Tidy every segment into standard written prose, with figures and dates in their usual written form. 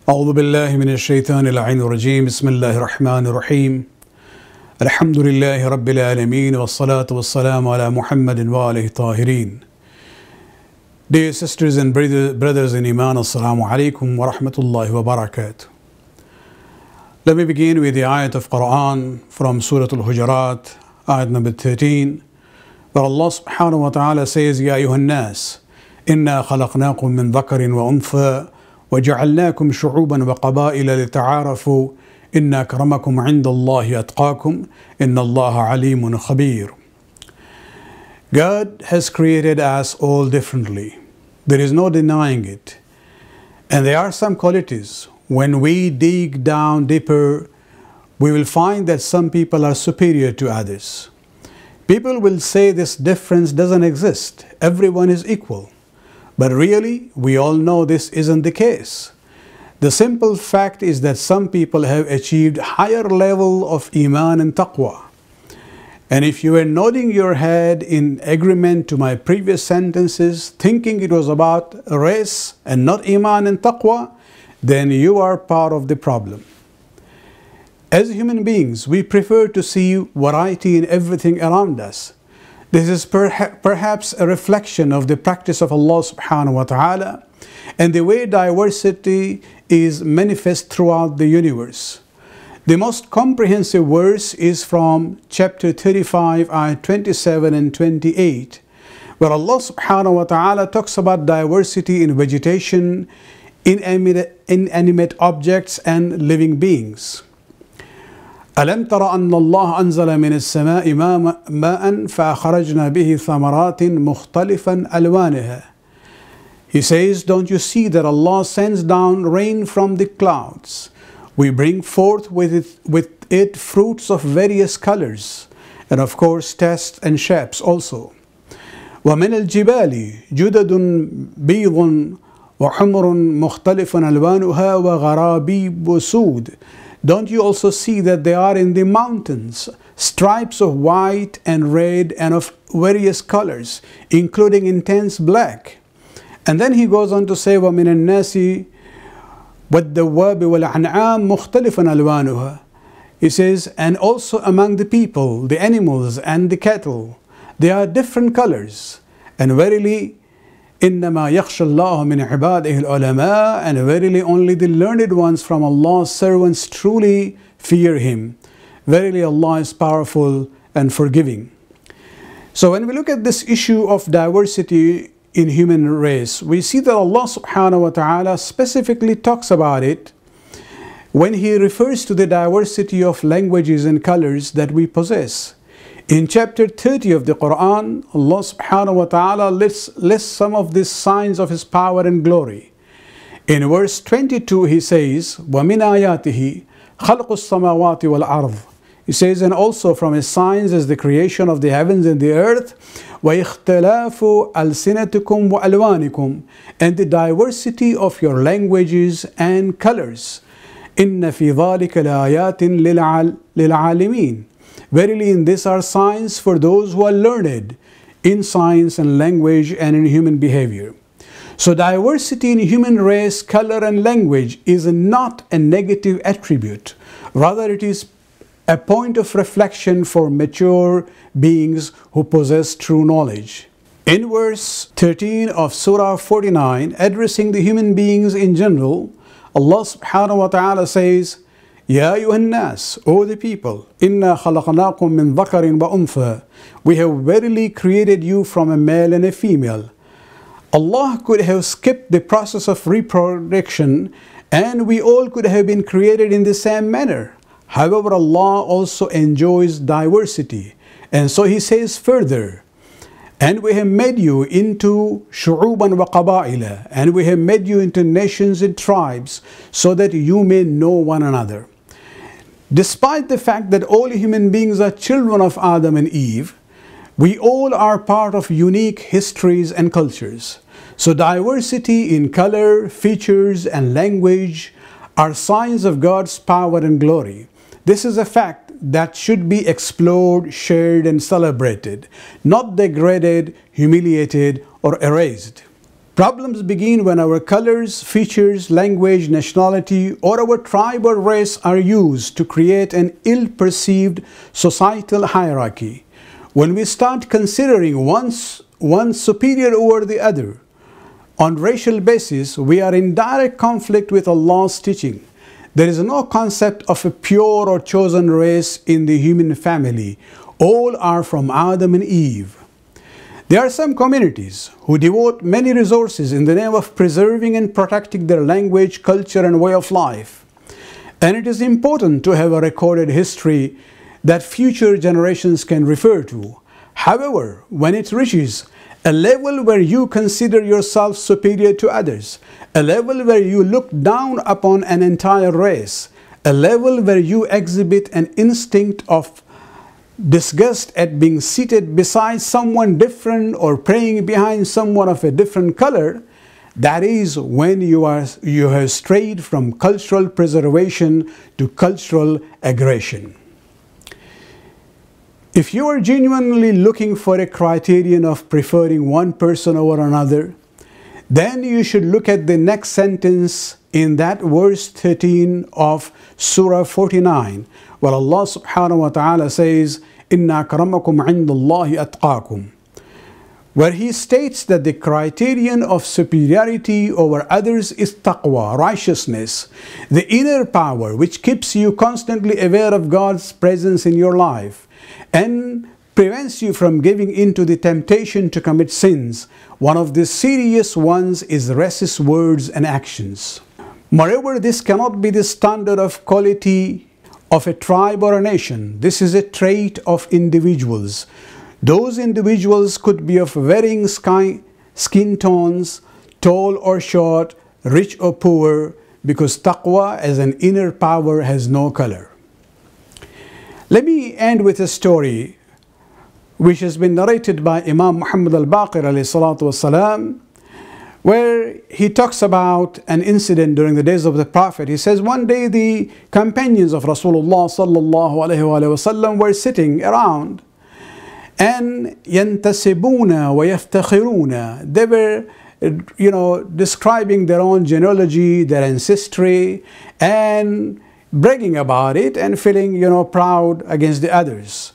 أعوذ بالله من الشيطان اللعين الرجيم بسم الله الرحمن الرحيم الحمد لله رب العالمين والصلاة والسلام على محمد وآله الطاهرين. Dear sisters and brothers in Iman, Assalamu alaikum wa rahmatullahi wa barakatuh. Let me begin with the ayat of Quran from Surah Al-Hujurat, ayat number 13, where Allah subhanahu wa ta'ala says, Ya ayyuhan nas, inna khalaqnakum min dhakarin wa untha وَجَعَلْنَاكُمْ شُعُوبًا وَقَبَائِلَ لِتَعَارَفُوا إِنَّ أَكْرَمَكُمْ عِنْدَ اللَّهِ أَتْقَاكُمْ إِنَّ اللَّهَ عَلِيمٌ خَبِيرٌ. God has created us all differently. There is no denying it. And there are some qualities. When we dig down deeper, we will find that some people are superior to others. People will say this difference doesn't exist. Everyone is equal. But really, we all know this isn't the case. The simple fact is that some people have achieved higher level of Iman and Taqwa. And if you were nodding your head in agreement to my previous sentences, thinking it was about race and not Iman and Taqwa, then you are part of the problem. As human beings, we prefer to see variety in everything around us. This is perhaps a reflection of the practice of Allah subhanahu wa ta'ala and the way diversity is manifest throughout the universe. The most comprehensive verse is from chapter 35, ayat 27 and 28, where Allah subhanahu wa ta'ala talks about diversity in vegetation, inanimate objects and living beings. ألم تر أن الله أنزل من السماء ماء فأخرجنا به ثمرات مختلفا ألوانها. He says, don't you see that Allah sends down rain from the clouds? We bring forth with it fruits of various colors, and of course tastes and shapes also. ومن الجبال جدد بيض وحمر مختلف ألوانها وغرابيب سود. Don't you also see that there are in the mountains stripes of white and red and of various colors, including intense black? And then he goes on to say, وَمِنَ النَّاسِ وَالدَّوَّابِ وَالْأَنْعَامِ مُخْتَلِفًا أَلْوَانُهَا. He says, and also among the people, the animals and the cattle, they are different colors. And verily, إِنَّمَا يَخْشَى اللَّهُ مِنْ عِبَادِهِ الْعُلَمَاءِ, and verily only the learned ones from Allah's servants truly fear Him. Verily Allah is powerful and forgiving. So when we look at this issue of diversity in human race, we see that Allah subhanahu wa ta'ala specifically talks about it when He refers to the diversity of languages and colors that we possess. In chapter 30 of the Quran, Allah subhanahu wa ta'ala lists some of these signs of His power and glory. In verse 22 He says, وَمِنْ آيَاتِهِ خَلْقُ السَّمَاوَاتِ وَالْأَرْضِ. He says, and also from His signs is the creation of the heavens and the earth, وَإِخْتِلَافُ أَلْسِنَتِكُمْ وَأَلْوَانِكُمْ, and the diversity of your languages and colors. إِنَّ فِي ذَلِكَ لَآيَاتٍ لِلْعَالِمِينَ. Verily in this are signs for those who are learned in science and language and in human behavior. So diversity in human race, color and language is not a negative attribute. Rather it is a point of reflection for mature beings who possess true knowledge. In verse 13 of Surah 49, addressing the human beings in general, Allah subhanahu wa ta'ala says, Ya ayyuhan nas, O the people, inna khalaqnakum min dhakarin wa untha. We have verily created you from a male and a female. Allah could have skipped the process of reproduction and we all could have been created in the same manner. However, Allah also enjoys diversity. And so He says further, and we have made you into shu'uban wa qaba'ila, and we have made you into nations and tribes so that you may know one another. Despite the fact that all human beings are children of Adam and Eve, we all are part of unique histories and cultures. So diversity in color, features and language are signs of God's power and glory. This is a fact that should be explored, shared and celebrated, not degraded, humiliated or erased. Problems begin when our colors, features, language, nationality, or our tribe or race are used to create an ill-perceived societal hierarchy. When we start considering one superior over the other on racial basis, we are in direct conflict with Allah's teaching. There is no concept of a pure or chosen race in the human family. All are from Adam and Eve. There are some communities who devote many resources in the name of preserving and protecting their language, culture, and way of life. And it is important to have a recorded history that future generations can refer to. However, when it reaches a level where you consider yourself superior to others, a level where you look down upon an entire race, a level where you exhibit an instinct of disgust at being seated beside someone different or praying behind someone of a different color, that is when you have strayed from cultural preservation to cultural aggression. If you are genuinely looking for a criterion of preferring one person over another, then you should look at the next sentence in that verse 13 of Surah 49, where Allah subhanahu wa ta'ala says, "Inna akramakum indallahi atqakum," where He states that the criterion of superiority over others is taqwa, righteousness, the inner power which keeps you constantly aware of God's presence in your life and prevents you from giving into the temptation to commit sins. One of the serious ones is racist words and actions. Moreover, this cannot be the standard of quality of a tribe or a nation. This is a trait of individuals. Those individuals could be of varying skin tones, tall or short, rich or poor, because taqwa as an inner power has no color. Let me end with a story which has been narrated by Imam Muhammad al-Baqir alayhi salatu wasalam, where he talks about an incident during the days of the Prophet. He says one day the companions of Rasulullah sallallahu alayhi wa sallam were sitting around and yantasibuna wa yaftakhiruna. They were, describing their own genealogy, their ancestry, and bragging about it and feeling, proud against the others.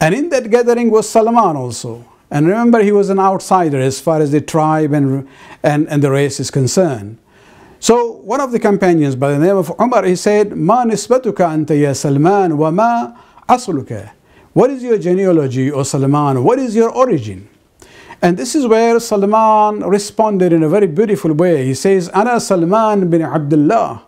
And in that gathering was Salman also. And remember, he was an outsider as far as the tribe and the race is concerned. So one of the companions by the name of Umar, he said, "Ma nisbatuka anta ya Salman wa ma asluka?" What is your genealogy, O Salman? What is your origin? And this is where Salman responded in a very beautiful way. He says, "Ana Salman bin Abdullah."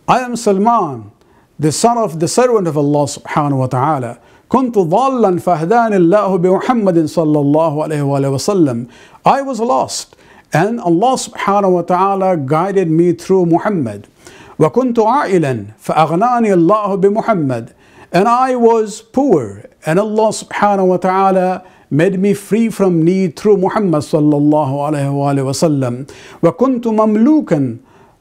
I am Salman, the son of the servant of Allah subhanahu wa ta'ala. كنت ضالا فهداني الله بمحمد صلى الله عليه وآله وسلم. I was lost and Allah subhanahu wa ta'ala guided me through Muhammad. وكنت عائلا فأغناني الله بمحمد. And I was poor and Allah subhanahu wa ta'ala made me free from need through Muhammad صلى الله عليه وآله وسلم. وكنت مملوكا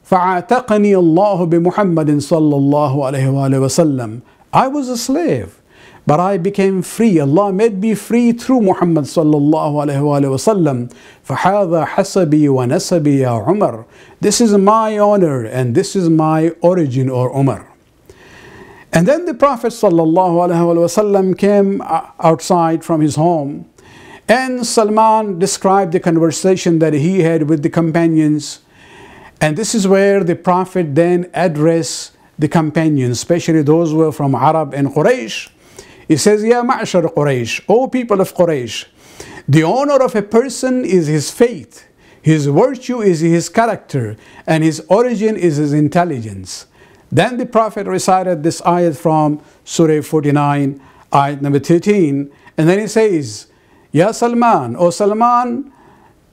فعاتقني الله بمحمد صلى الله عليه وآله وسلم. I was a slave, but I became free. Allah made me free through Muhammad sallallahu alayhi wa sallam. فَهَذَا حَسَبِي وَنَسَبِي يَا عُمَرْ. This is my honor and this is my origin, or Umar. And then the Prophet sallallahu alayhi wa sallam came outside from his home, and Salman described the conversation that he had with the companions. And this is where the Prophet then addressed the companions, especially those who were from Arab and Quraysh. He says, "Ya ma'ashar Quraysh, O people of Quraysh, the honor of a person is his faith, his virtue is his character, and his origin is his intelligence." Then the Prophet recited this ayat from Surah 49, ayat number 13, and then he says, "Ya Salman, O Salman,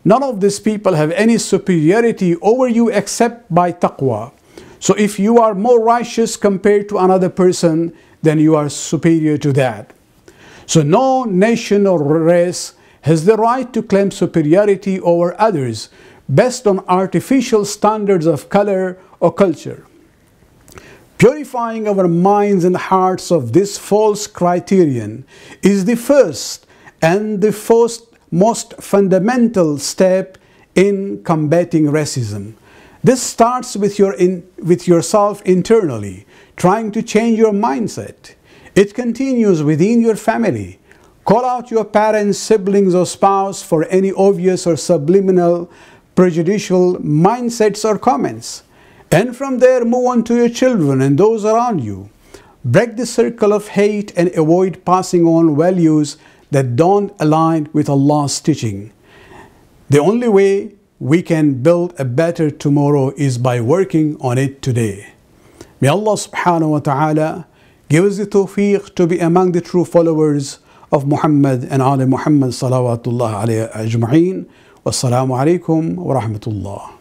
none of these people have any superiority over you except by taqwa. So if you are more righteous compared to another person, then you are superior to that. So no nation or race has the right to claim superiority over others based on artificial standards of color or culture. Purifying our minds and hearts of this false criterion is the first and the most fundamental step in combating racism. This starts with yourself internally, trying to change your mindset. It continues within your family. Call out your parents, siblings, or spouse for any obvious or subliminal prejudicial mindsets or comments. And from there, move on to your children and those around you. Break the circle of hate and avoid passing on values that don't align with Allah's teaching. The only way we can build a better tomorrow is by working on it today. May Allah subhanahu wa ta'ala give us the tawfiq to be among the true followers of Muhammad and Ali Muhammad salawatullah alayhi ajma'een. Wassalamu alaikum wa rahmatullah.